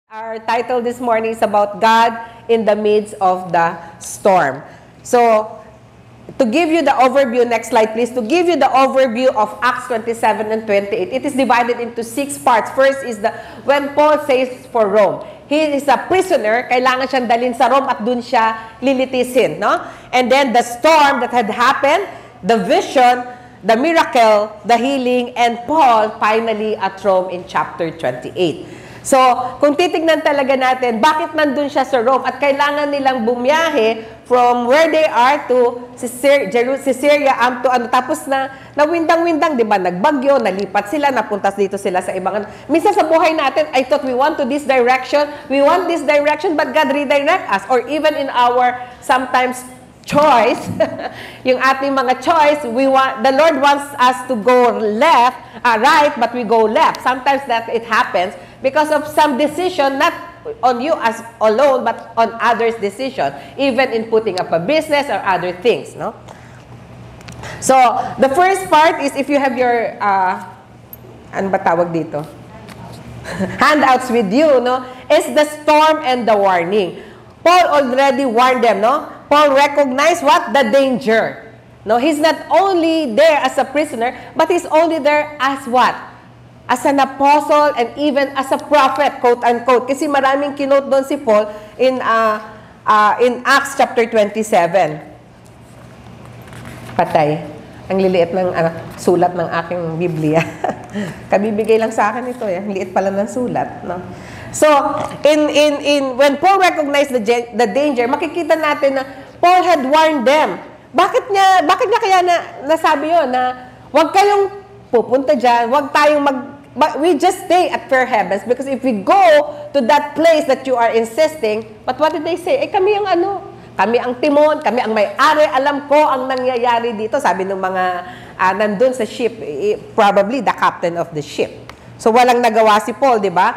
Our title this morning is about God in the midst of the storm. So, to give you the overview, next slide please, to give you the overview of Acts 27 and 28, it is divided into 6 parts. First is when Paul sails for Rome. He is a prisoner, kailangan siyang dalhin sa Rome at dun siya lilitisin, no? And then the storm that had happened, the vision, the miracle, the healing, and Paul finally at Rome in chapter 28. So, kung titignan talaga natin, bakit nandun siya sa Rome at kailangan nilang bumiyahe from where they are to Caesarea to tapos na windang-windang, di ba? Nagbagyo, nalipat sila, napunta dito sila sa ibang minsan sa buhay natin, I thought we want to this direction, but God redirect us. Or even in our sometimes choice, yung ating mga choice, the Lord wants us to go right, but we go left. Sometimes that it happens because of some decision, not on you as alone, but on others' decision, even in putting up a business or other things, no? So, the first part is if you have your, ano ba tawag dito? Handouts with you, no? Is the storm and the warning. Paul already warned them, no? Paul recognized what? The danger. No, he's not only there as a prisoner, but he's only there as what? As an apostle and even as a prophet, quote-unquote. Kasi maraming kinote doon si Paul in Acts chapter 27. Patay. Ang liliit ng sulat ng aking Biblia. Kabibigay lang sa akin ito. Ang liit pala ng sulat. No? So, when Paul recognized the danger, makikita natin na Paul had warned them. Bakit niya kaya nasabi yun na huwag kayong pupunta dyan, huwag tayong we just stay at Fair Heavens because if we go to that place that you are insisting, but what did they say? Kami ang kami ang timon, kami ang may-ari, alam ko ang nangyayari dito. Sabi ng mga nandun sa ship, probably the captain of the ship. So walang nagawa si Paul, di ba?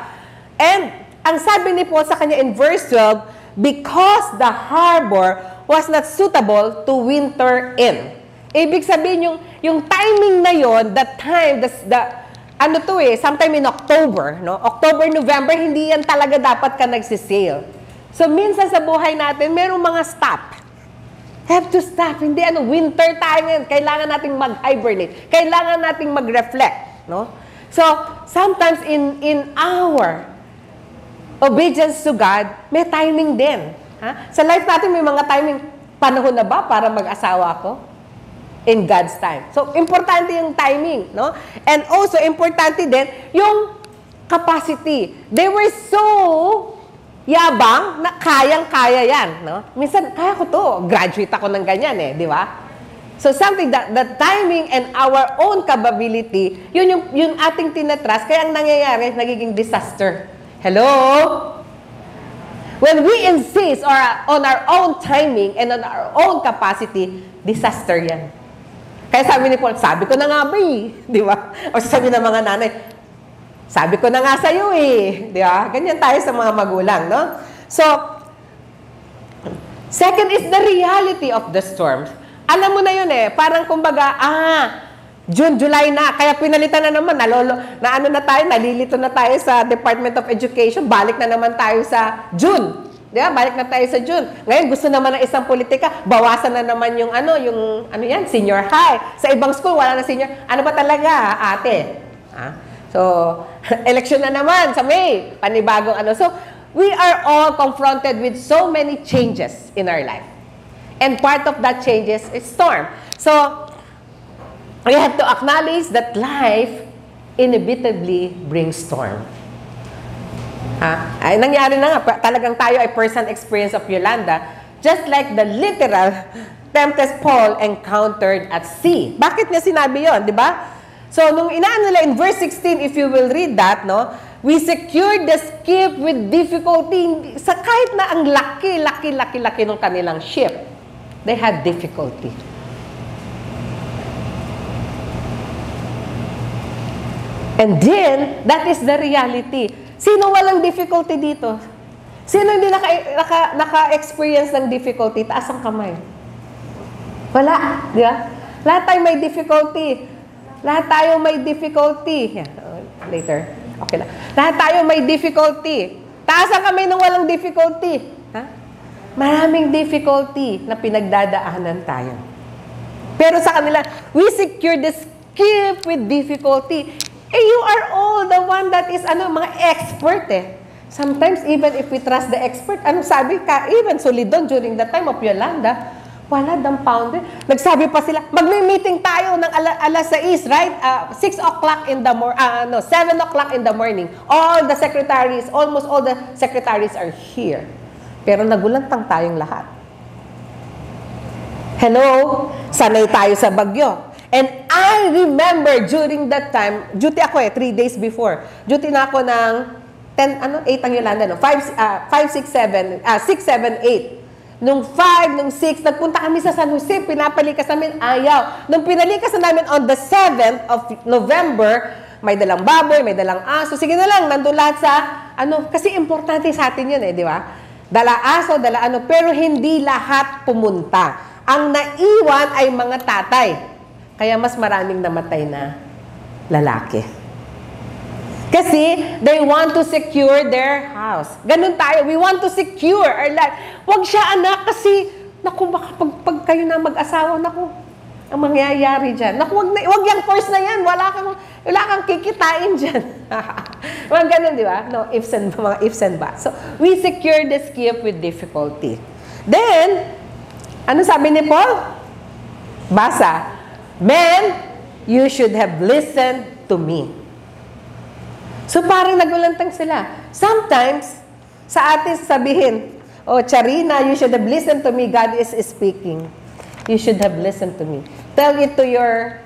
And ang sabi ni Paul sa kanya in verse 12, because the harbor was not suitable to winter in. Ibig sabihin yung timing na yon, that time, sometime in October, no? October, November, hindi yan talaga dapat ka nagsisail. So, minsan sa buhay natin, merong mga stop. Have to stop. Hindi, winter tayo ngayon. Kailangan nating mag-hibernate. Kailangan nating mag-reflect, no? So, sometimes in our obedience to God, may timing din. Ha? Sa life natin, may mga timing. Panahon na ba para mag-asawa ko? In God's time. So, importante yung timing, no? And also, importante din yung capacity. They were so yabang na kayang-kaya yan, no? Minsan, kaya ko to. Graduate ako ng ganyan di ba? So, something that the timing and our own capability, yun yung ating tinatras, kaya ang nangyayari, nagiging disaster. Hello? When we insist on our own timing and on our own capacity, disaster yan. Kaya sabi ni Paul, sabi ko na nga ba di ba? O sabi ng mga nanay, sabi ko na nga sa'yo di ba? Ganyan tayo sa mga magulang, no? So, second is the reality of the storms. Alam mo na yun parang kumbaga, June, July na, kaya pinalitan na naman, nalilito na tayo sa Department of Education, balik na naman tayo sa June. Di ba? Balik na tayo sa June. Ngayon, gusto naman ng isang politika, bawasan na naman yung senior high. Sa ibang school, wala na senior. Ano ba talaga, ate? So, election na naman sa May. Panibagong So, we are all confronted with so many changes in our life. And part of that changes is storm. So, we have to acknowledge that life inevitably brings storm. Ay, nangyari na nga, talagang tayo ay first-hand experience of Yolanda, just like the literal tempest Paul encountered at sea. Bakit niya sinabi yon, di ba? So, nung inaano nila in verse 16, if you will read that, no, we secured the skip with difficulty. Kahit na ang laki ng kanilang ship, they had difficulty. And then, that is the reality. Sino walang difficulty dito? Sino hindi naka-experience ng difficulty? Taas ang kamay. Wala. Di ba? Lahat tayo may difficulty. Lahat tayo may difficulty. Yeah, later. Okay lang. Lahat tayo may difficulty. Taas ang kamay ng walang difficulty. Ha? Maraming difficulty na pinagdadaanan tayo. Pero sa kanila, we secure this gift with difficulty. You are all the one that is, mga expert Sometimes, even if we trust the expert, anong sabi ka? Even Solidon during the time of Yolanda, wala, dumbfounded. Nagsabi pa sila, magme-meeting tayo ng alas 6, right? 6 o'clock in the morning, 7 o'clock in the morning. All the secretaries, almost all the secretaries are here. Pero nagulantang tayong lahat. Hello? Sanay tayo sa bagyo. And I remember during that time, duty ako 3 days before. Duty na ako ng 8 ang Yolanda, 5, 6, 7, 8. Nung 5, nung 6, nagpunta kami sa San Jose, pinapalikas namin, ayaw. Nung pinalikas na namin on the 7th of November, may dalang baboy, may dalang aso. Sige na lang, nandun lahat sa, kasi importante sa atin yun di ba? Dala aso, dala pero hindi lahat pumunta. Ang naiwan ay mga tatay. Kaya mas maraming namatay na lalaki. Kasi they want to secure their house. Ganun tayo. We want to secure our life. Huwag siya anak kasi, naku, baka pag kayo na mag-asawa, naku, ang mangyayari dyan. Naku, wag yung course na yan. Wala kang kikitain dyan. Mga ganun, di ba? No, mga ifs and buts. So, we secure this gift with difficulty. Then, ano sabi ni Paul? Basa. Men, you should have listened to me. So, parang nagulantang sila. Sometimes, sa atin sabihin, Charina, you should have listened to me. God is speaking. You should have listened to me. Tell it to your,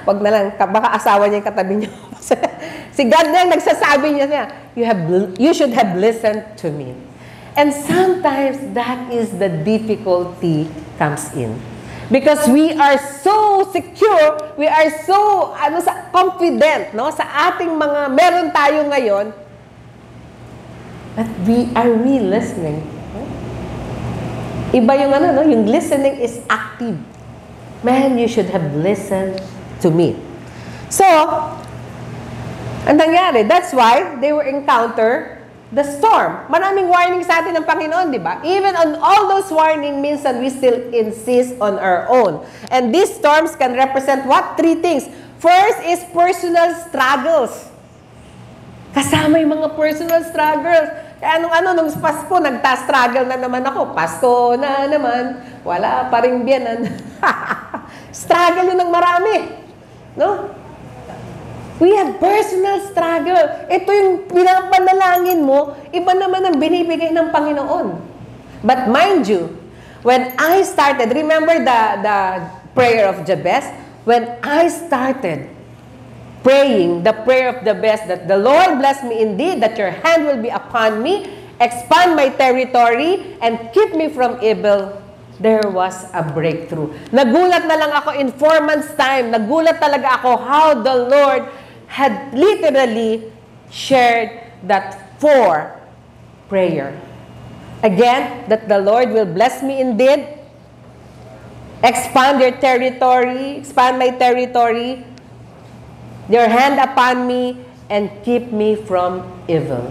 wag na lang, baka asawa niya yung katabi niyo. Si God na yung nagsasabi niya, you should have listened to me. And sometimes, that is the difficulty comes in. Because we are so secure, we are so confident sa ating mga meron tayo ngayon, that are we listening? Iba yung yung listening is active. Man, you should have listened to me. So, ang nangyari, that's why they will encounter the storm. Maraming warning sa atin ng Panginoon, di ba? Even on all those warning minsan we still insist on our own. And these storms can represent what? 3 things. First is personal struggles. Kasama yung mga personal struggles. Kaya nung Pasko, nagta-struggle na naman ako. Pasko na naman, wala pa rin biyanan. Struggle yun ng marami. No? We have personal struggle. Ito yung pinapanalangin mo, iba naman ang binibigay ng Panginoon. But mind you, when I started, remember the prayer of Jabez? When I started praying the prayer of Jabez, that the Lord bless me indeed, that your hand will be upon me, expand my territory, and keep me from evil, there was a breakthrough. Nagulat na lang ako in 4 months' time. Nagulat talaga ako how the Lord had literally shared that 4 prayer. Again, that the Lord will bless me indeed, expand your territory, expand my territory, your hand upon me, and keep me from evil.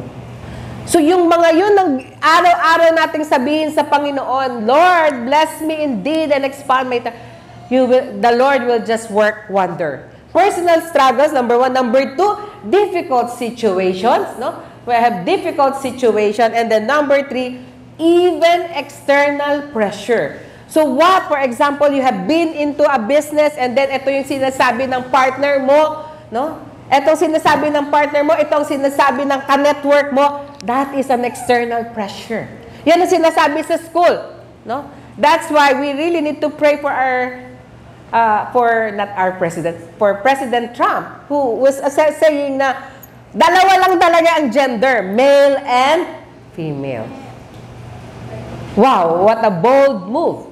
So yung mga yun, ang araw-araw nating sabihin sa Panginoon, Lord, bless me indeed and expand my territory. The Lord will just work wonder. Personal struggles, number 1. Number 2, difficult situations. No? We have difficult situation. And then number 3, even external pressure. So what, for example, you have been into a business and then ito yung sinasabi ng partner mo, no? Itong sinasabi ng partner mo, itong sinasabi ng ka-network mo, that is an external pressure. Yan ang sinasabi sa school, no? That's why we really need to pray for for President Trump, who was saying na dalawa lang talaga ang gender, male and female. Wow, what a bold move.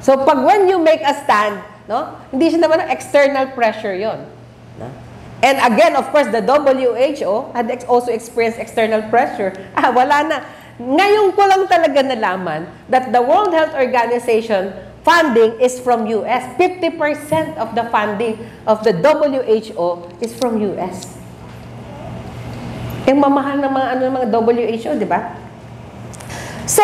So pag when you make a stand, no, hindi siya naman external pressure yon. No? And again, of course, the WHO had also experienced external pressure. Wala na. Ngayon ko lang talaga nalaman that the World Health Organization funding is from US. 50% of the funding of the WHO is from US. Yung mamahal ng mga WHO, di ba? So,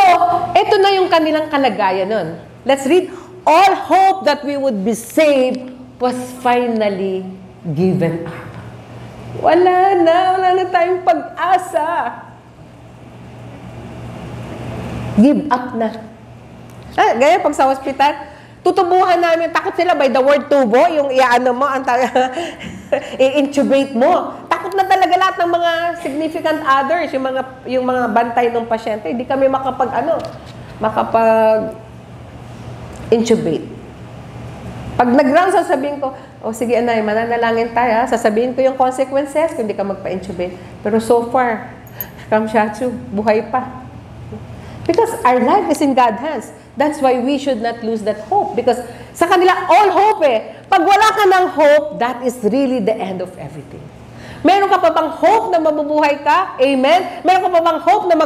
ito na yung kanilang kalagayan nun. Let's read. All hope that we would be saved was finally given up. Wala na tayong pag-asa. Give up na. Gaya pag sa hospital, tutubuhan namin, takot sila by the word tubo, yung iaano mo, i-intubate mo. Takot na talaga lahat ng mga significant others, yung mga bantay ng pasyente. Hindi kami makapag-intubate. Pag nag-round, sasabihin ko, sige anay, mananalangin tayo. Sasabihin ko yung consequences kung hindi ka magpa-intubate. Pero so far, kamshatsu, buhay pa. Because our life is in God's hands. That's why we should not lose that hope. Because sa kanila, all hope eh. Pag wala ka ng hope, that is really the end of everything. Meron ka pa bang hope na mabubuhay ka? Amen. Meron ka pa bang hope na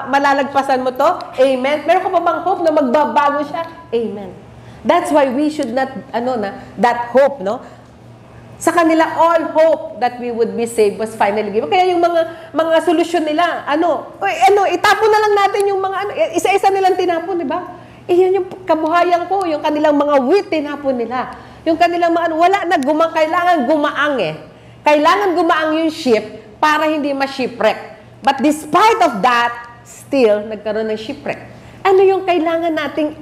malalagpasan mo to? Amen. Meron ka pa bang hope na magbabago siya? Amen. That's why we should not, that hope, no? Sa kanila, all hope that we would be saved was finally given. Kaya yung mga solusyon nila, itapon na lang natin yung mga, isa-isa nilang tinapon, di ba? Yun yung kabuhayan ko, yung kanilang mga wheat, tinapon nila. Yung kanilang mga, wala na kailangan gumaang eh. Kailangan gumaang yung ship para hindi ma-shipwreck. But despite of that, still, nagkaroon ng shipwreck. Ano yung kailangan nating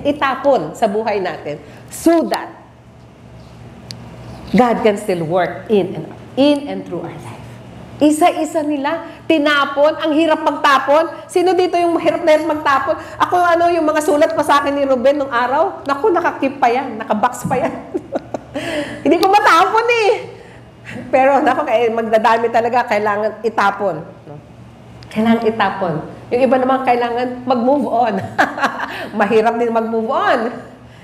itapon sa buhay natin so that God can still work in and through our life. Isa-isa nila, tinapon, ang hirap magtapon. Sino dito yung mahirap na magtapon? Ako yung mga sulat pa sa akin ni Ruben nung araw, naku, nakakip pa yan, nakabox pa yan. Hindi ko matapon eh. Pero naku, magdadami talaga, kailangan itapon. Kailangan itapon. Yung iba naman kailangan mag-move on. Mahirap din mag-move on.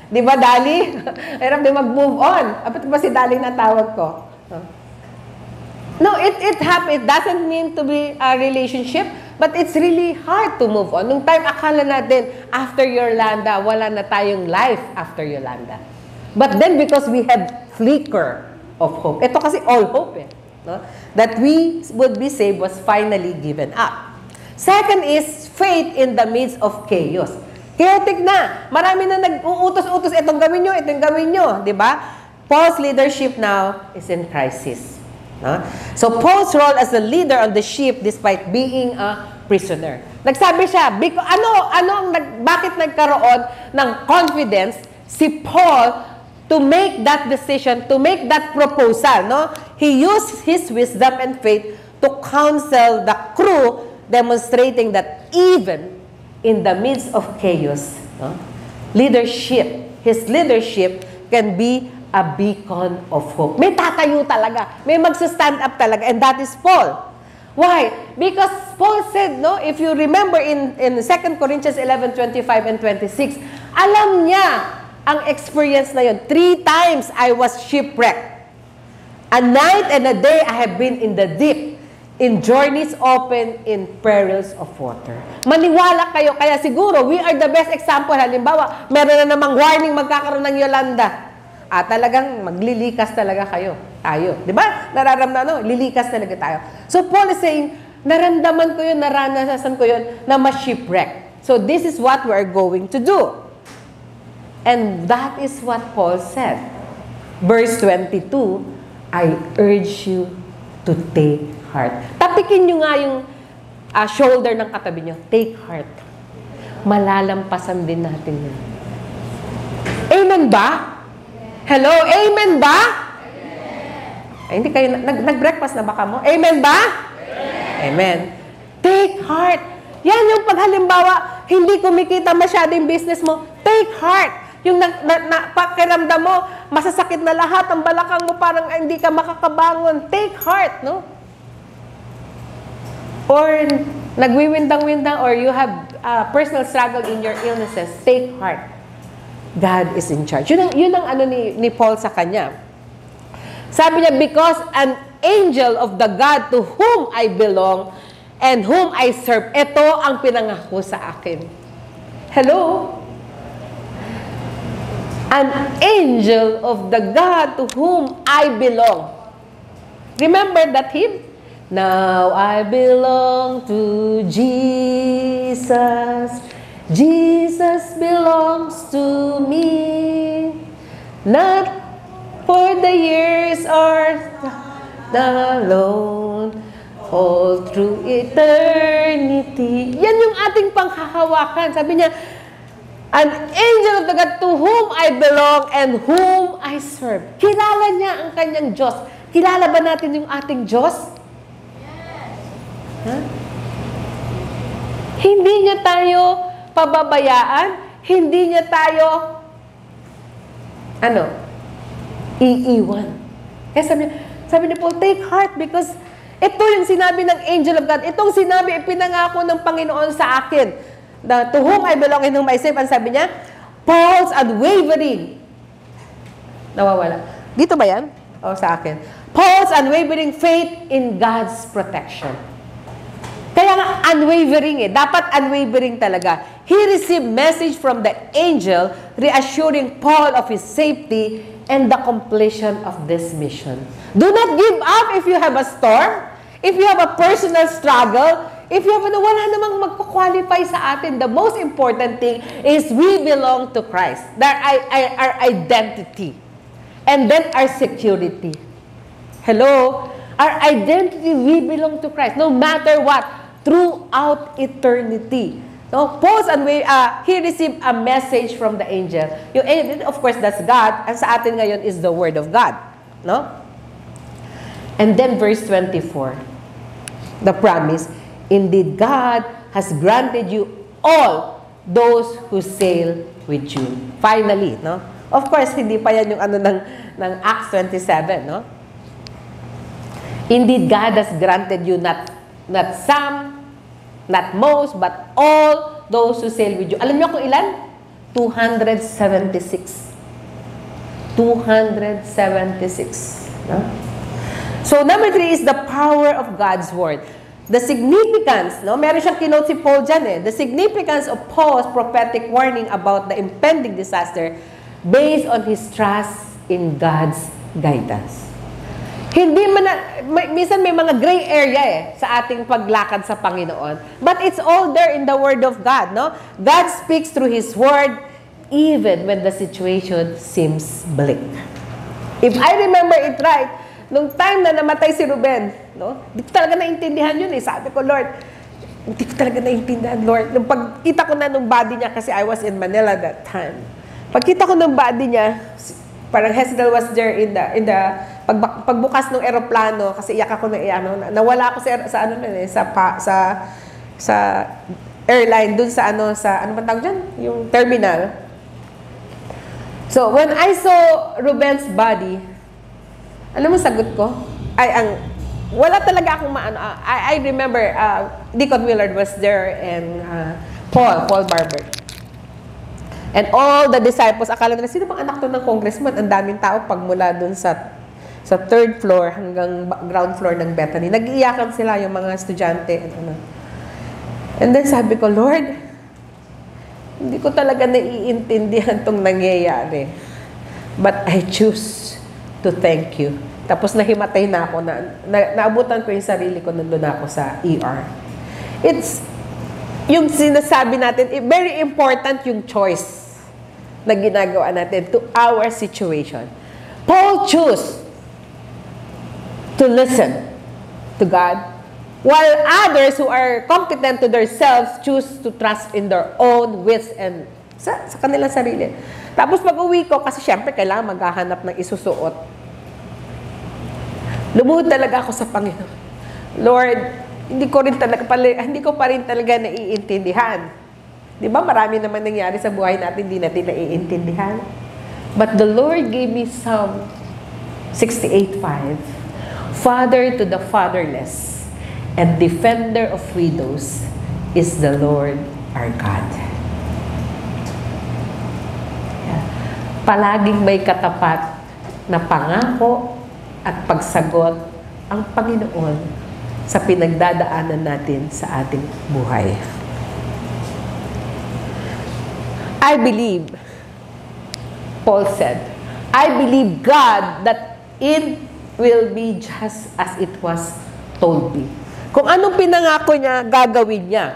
Di ba, Dali? Hirap din mag-move on. Apat ba si Dali na tawag ko? No, it doesn't mean to be a relationship, but it's really hard to move on. Nung time, akala natin, after Yolanda, wala na tayong life after Yolanda. But then, because we had flicker of hope. Ito kasi all hope eh. No? That we would be saved was finally given up. Second is faith in the midst of chaos. Chaotic na. Marami na nag-uutos-utos, itong gawin nyo, di ba? Paul's leadership now is in crisis. No? So Paul's role as a leader on the ship despite being a prisoner. Nagsabi siya, bakit nagkaroon ng confidence si Paul to make that decision, to make that proposal, no? He used his wisdom and faith to counsel the crew, demonstrating that even in the midst of chaos, no? His leadership can be a beacon of hope. May tatayo talaga. May magsa-stand up talaga. And that is Paul. Why? Because Paul said, no, if you remember in 2 Corinthians 11:25 and 26, alam niya ang experience na yun. 3 times I was shipwrecked. A night and a day I have been in the deep, in journeys open, in perils of water. Maniwala kayo. Kaya siguro, we are the best example. Halimbawa, meron na namang warning magkakaroon ng Yolanda. Talagang maglilikas talaga tayo. Di ba? Nararamdaman, lilikas talaga tayo. So Paul is saying, naramdaman ko yun, naranasan ko yun, na ma-shipwreck. So this is what we are going to do. And that is what Paul said. Verse 22, I urge you to take heart. Tapikin nyo nga yung shoulder ng katabi nyo. Take heart. Malalampasan din natin yun. Amen ba? Hello? Amen ba? Amen. Ay, hindi kayo, nag-breakfast na baka mo? Amen ba? Amen. Amen. Take heart. Yan yung paghalimbawa, hindi kumikita masyado yung business mo. Take heart. Yung pakiramdam mo, masasakit na lahat, ang balakang mo parang hindi ka makakabangon. Take heart, no? Or nagwiwindang-windang, or you have personal struggle in your illnesses. Take heart. God is in charge. Yun ang ano ni Paul sa kanya. Sabi niya, because an angel of the God to whom I belong and whom I serve, ito ang pinangako sa akin. Hello? An angel of the God to whom I belong. Remember that hymn? Now I belong to Jesus. Jesus belongs to me. Not for the years or alone, all through eternity. Yan yung ating panghahawakan. Sabi niya, an angel of the God to whom I belong and whom I serve. Kilala niya ang kanyang Diyos. Kilala ba natin yung ating Diyos? Yes. Huh? Hindi niya tayo pababayaan. Hindi niya tayo iiwan. Kaya sabi ni Paul, take heart because ito yung sinabi ng angel of God. Itong sinabi, ipinangako ng Panginoon sa akin. To whom I belong and whom I serve. Ang sabi niya, Paul's unwavering. Nawawala. Dito ba yan? O sa akin. Paul's unwavering faith in God's protection. Kaya nga unwavering Dapat unwavering talaga. He received message from the angel reassuring Paul of his safety and the completion of this mission. Do not give up if you have a storm, if you have a personal struggle, if you have wala namang magkukwalify sa atin. The most important thing is we belong to Christ. That our identity. And then our security. Hello? Our identity, we belong to Christ. No matter what, throughout eternity. No? Paul's he received a message from the angel. Of course, that's God. And sa atin ngayon is the Word of God. No? And then verse 24. The promise, indeed, God has granted you all those who sail with you. Finally, no? Of course, hindi pa yan yung ng Acts 27, no? Indeed, God has granted you not some, not most, but all those who sail with you. Alam niyo kung ilan? 276. 276. No? So, number 3 is the power of God's Word. The significance, no? Meron siyang kinote si Paul dyan The significance of Paul's prophetic warning about the impending disaster based on his trust in God's guidance. Hindi man minsan may mga gray area sa ating paglakad sa Panginoon. But it's all there in the Word of God, no? God speaks through His Word even when the situation seems bleak. If I remember it right, nung time na namatay si Ruben, no? Di ko talaga naintindihan yun Sabi ko, Lord, hindi ko talaga naintindihan, Lord. Nung pagkita ko na nung body niya, kasi I was in Manila that time. Pagkita ko ng body niya, parang Hesdel was there in the pagbukas ng eroplano, kasi iyak ako nawala ako sa airline, dun sa ano ba tawag dyan? Yung terminal. So, when I saw Ruben's body, alam mo sagot ko? Wala talaga akong I remember, Deacon Willard was there and Paul Barber. And all the disciples, akala nila, sino bang anak to ng congressman? Ang daming tao pagmula dun sa third floor hanggang ground floor ng Bethany. Nag-iiyakan sila yung mga estudyante. And then sabi ko, Lord, hindi ko talaga naiintindihan tong nangyayari. But I choose to thank you. Tapos nahimatay na ako, naabutan ko yung sarili ko, nandun ako sa ER. It's, yung sinasabi natin, very important yung choice na ginagawa natin to our situation. Paul chose to listen to God, while others who are competent to themselves choose to trust in their own wits and sa kanilang sarili. Tapos pag-uwi ko, kasi syempre kailangan maghahanap ng isusuot. Lumuhod talaga ako sa Panginoon. Lord, hindi ko pa rin talaga naiintindihan. Di ba marami naman nangyari sa buhay natin, hindi natin naiintindihan. But the Lord gave me Psalm 68:5. Father to the fatherless and defender of widows is the Lord our God. Palaging may katapat na pangako at pagsagot ang Panginoon sa pinagdadaanan natin sa ating buhay. I believe, Paul said, I believe God that it will be just as it was told me. Kung anong pinangako niya, gagawin niya.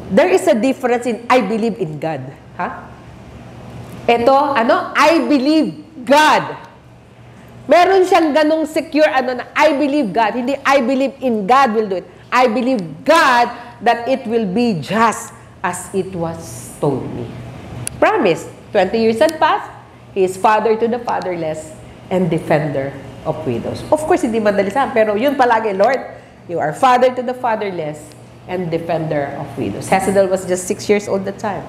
There is a difference in I believe in God. Ha? Ito, I believe God. Meron siyang ganong secure, na I believe God. Hindi, I believe in God will do it. I believe God that it will be just as it was told me. Promise. 20 years had passed. He is father to the fatherless and defender of widows. Of course, hindi madali sa pero yun palagi, Lord, you are father to the fatherless and defender of widows. Hazael was just 6 years old at the time.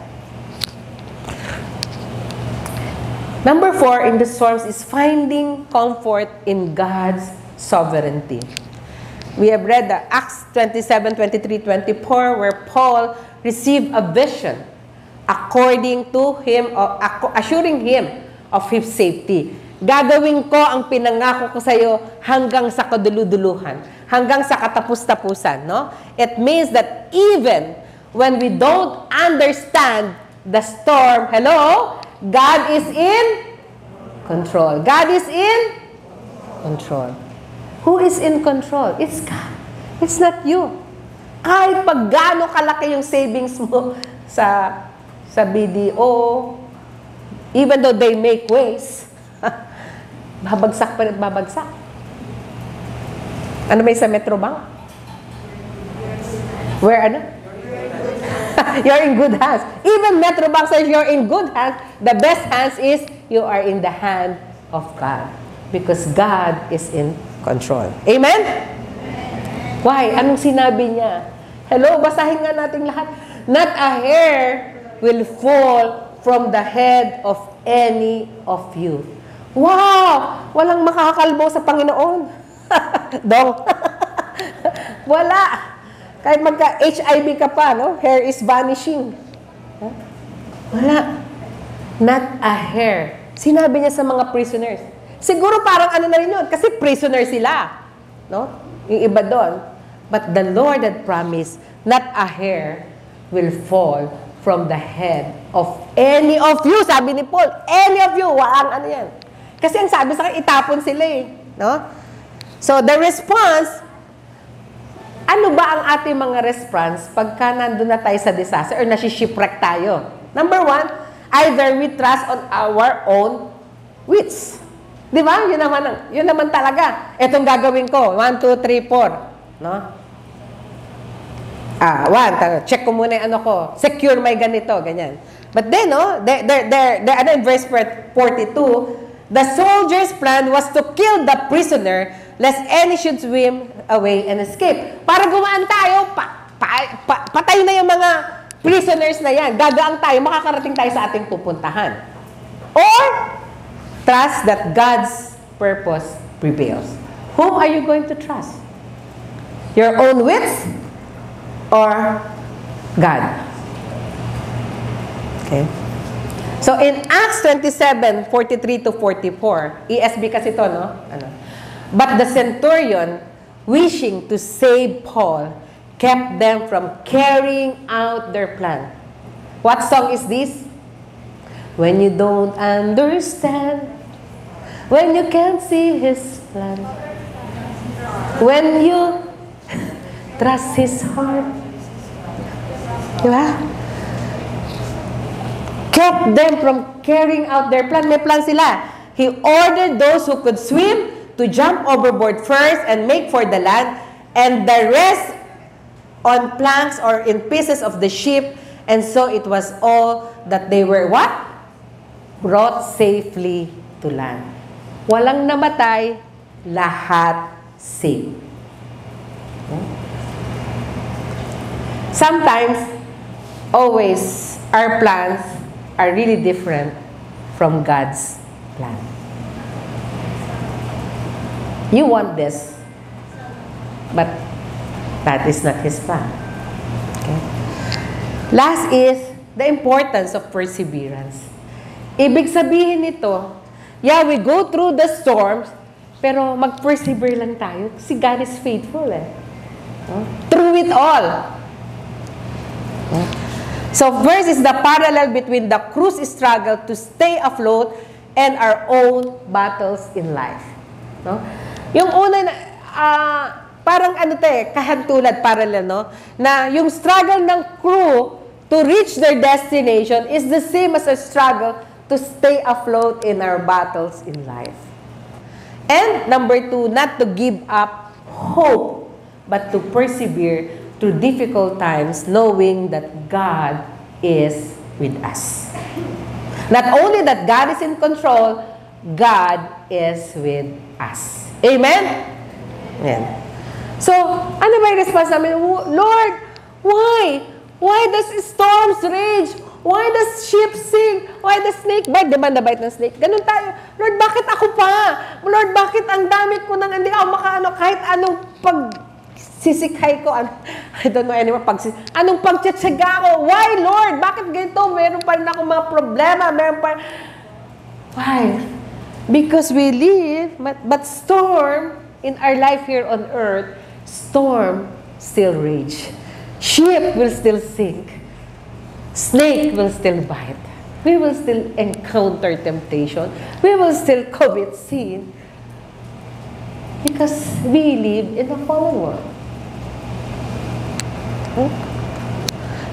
Number 4 in the storms is finding comfort in God's sovereignty. We have read the Acts 27, 23, 24, where Paul received a vision according to him, assuring him of his safety. Gagawin ko ang pinangako ko sa iyo hanggang sa kaduluduluhan, hanggang sa katapus-tapusan. No? It means that even when we don't understand the storm, hello? God is in control. God is in control. Who is in control? It's God. It's not you. Kahit pag gaano kalaki yung savings mo sa BDO, even though they make ways, babagsak pa rin babagsak. Ano may sa Metrobank? Where You're in good hands. Even Metrobank says you're in good hands. The best hands is you are in the hand of God. Because God is in control. Amen? Why? Anong sinabi niya? Hello, basahin nga natin lahat. Not a hair will fall from the head of any of you. Wow! Walang makakalbo sa Panginoon. Dong. Wala. Kahit magka-HIV ka pa, no? Hair is vanishing. Wala. Not a hair. Sinabi niya sa mga prisoners. Siguro parang na rin yun, kasi prisoner sila. No? Yung iba doon. But the Lord had promised, not a hair will fall from the head of any of you. Sabi ni Paul, any of you. Walang yan. Kasi ang sabi sa akin, itapon sila eh. No? So the response, ano ba ang ating mga response pagka nandun na tayo sa disaster or nasi-shipwreck tayo? Number 1, either we trust on our own wits. Di ba? Yun naman talaga. Itong gagawin ko. 1, 2, 3, 4. No? 1, check ko muna yung secure my ganito, ganyan. But then, no, in verse 42, the soldiers' plan was to kill the prisoner lest any should swim away and escape. Para gumaan tayo, patay na yung mga prisoners na yan. Gagaan tayo, makakarating tayo sa ating pupuntahan. Or, trust that God's purpose prevails. Whom are you going to trust? Your own wits or God? Okay. So, in Acts 27, 43 to 44, ESB kasi ito, no? But the centurion, wishing to save Paul, kept them from carrying out their plan. What song is this? When you don't understand, when you can't see His plan, when you trust His heart. Diba? Kept them from carrying out their plan. May plan sila. He ordered those who could swim to jump overboard first and make for the land, and the rest on planks or in pieces of the ship. And so it was all that they were what? Brought safely to land. Walang namatay, lahat safe. Sometimes, always, our plans are really different from God's plan. You want this, but that is not His plan. Okay? Last is the importance of perseverance. Ibig sabihin nito, yeah, we go through the storms, pero mag-persevere lang tayo. Si God is faithful eh. Through it all. So first is the parallel between the crew's struggle to stay afloat and our own battles in life. No? Yung una, parang ano kahantulad, parallel, no? Na yung struggle ng crew to reach their destination is the same as a struggle to stay afloat in our battles in life. And number 2, not to give up hope, but to persevere through difficult times, knowing that God is with us. Not only that God is in control, God is with us. Amen? Amen. So, ano ba yung response namin? Lord, why? Why does storms rage? Why does ship sink? Why does snake bite? Di ba nabite ng snake? Ganun tayo. Lord, bakit ako pa? Lord, bakit ang dami ko nang hindi ako makaano kahit anong pagsisikhay ko? I don't know anymore. Anong pagtsatsaga ko? Why, Lord? Bakit ganito? Meron pa rin ako mga problema. Meron pa. Why? Because we live, but storm in our life here on earth, storm still rage. Ship will still sink. Snake will still bite. We will still encounter temptation. We will still commit sin. Because we live in a fallen world.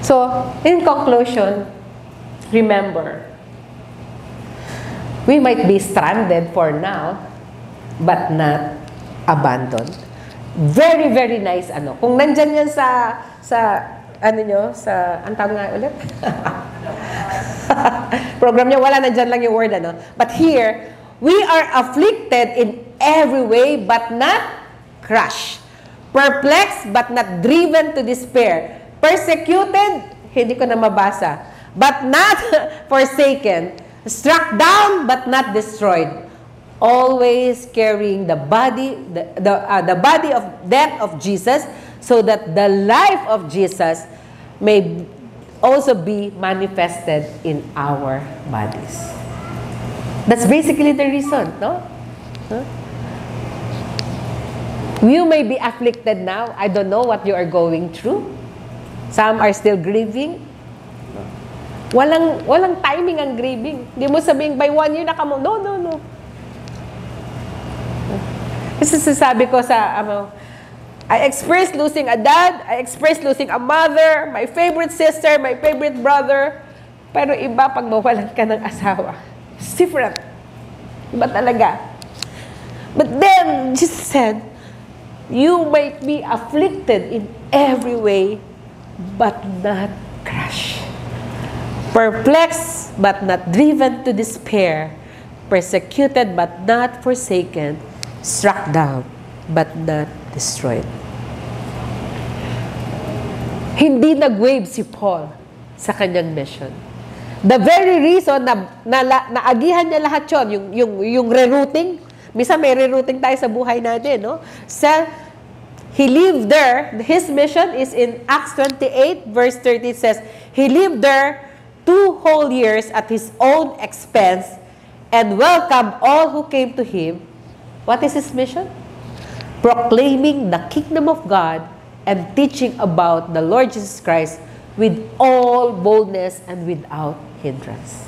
So, in conclusion, remember, we might be stranded for now, but not abandoned. Very, very nice, kung nandyan yan sa ang tawag nga ulit? Program niya, wala nandyan lang yung word, But here, we are afflicted in every way, but not crushed. Perplexed, but not driven to despair. Persecuted, hindi ko na mabasa. But not forsaken. Struck down, but not destroyed. Always carrying the body, the body of death of Jesus, so that the life of Jesus may also be manifested in our bodies. That's basically the reason, no? You may be afflicted now. I don't know what you are going through. Some are still grieving. Walang timing ang grieving. Hindi mo sabihin, by 1 year na ka mo. No. Kasi sasabi ko sa, I experienced losing a dad, I experienced losing a mother, my favorite sister, my favorite brother. Pero iba pag mawalan ka ng asawa. It's different. Iba talaga. But then, Jesus said, you might be afflicted in every way, but not crushed. Perplexed, but not driven to despair. Persecuted, but not forsaken. Struck down, but not destroyed. Hindi nag-wave si Paul sa kanyang mission. The very reason na naagihan niya lahat yun, yung rerouting, misa may rerouting tayo sa buhay natin, no? He lived there, his mission is in Acts 28, verse 30, it says, he lived there 2 whole years at his own expense and welcomed all who came to him. What is his mission? Proclaiming the kingdom of God and teaching about the Lord Jesus Christ with all boldness and without hindrance.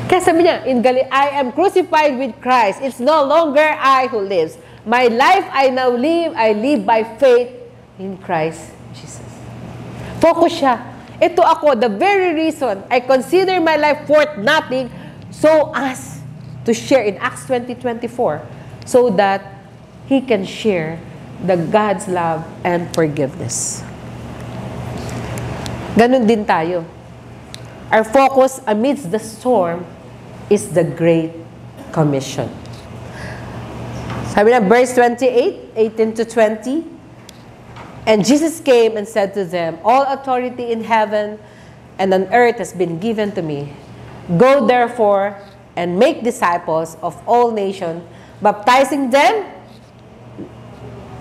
Kaya sabi niya, I am crucified with Christ. It's no longer I who lives. My life I now live, I live by faith in Christ Jesus. Focus siya. Ito ako, the very reason I consider my life worth nothing so as to share in Acts 20:24 so that he can share the God's love and forgiveness. Ganun din tayo. Our focus amidst the storm is the Great Commission. Sabi na, verse 28, 18 to 20, and Jesus came and said to them, all authority in heaven and on earth has been given to me. Go therefore and make disciples of all nations, baptizing them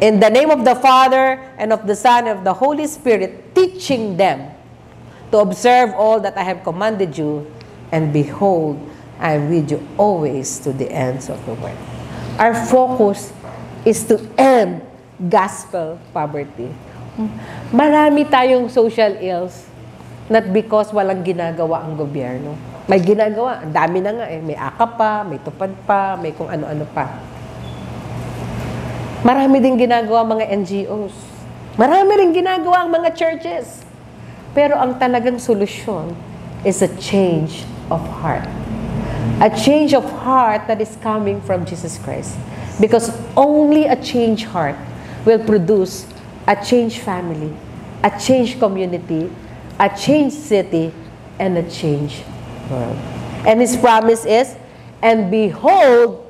in the name of the Father and of the Son and of the Holy Spirit, teaching them to observe all that I have commanded you, and behold, I am with you always to the ends of the world. Our focus is to end gospel poverty. Marami tayong social ills, not because walang ginagawa ang gobyerno. May ginagawa, ang dami na nga eh. May akap pa, may tupad pa, may kung ano-ano pa. Marami din ginagawa mga NGOs. Marami rin ginagawa ang mga churches. Pero ang talagang solusyon is a change of heart. A change of heart that is coming from Jesus Christ. Because only a changed heart will produce a changed family, a changed community, a changed city, and a changed world. And His promise is, and behold,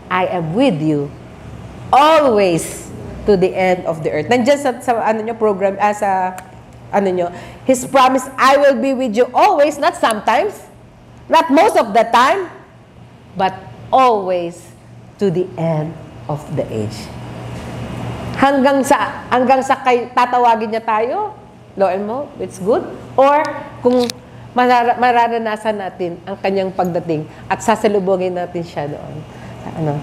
I am with you always to the end of the earth. Nandiyan sa ano nyo, program, sa ano nyo, His promise, I will be with you always, not sometimes, not most of the time, but always to the end of the age. Hanggang sa tatawagin niya tayo, lo and mo, it's good. Or kung mararanasan natin ang kanyang pagdating at sasalubungin natin siya doon. Ano?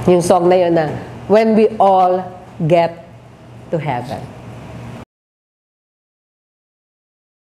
Yung song na yun na, when we all get to heaven.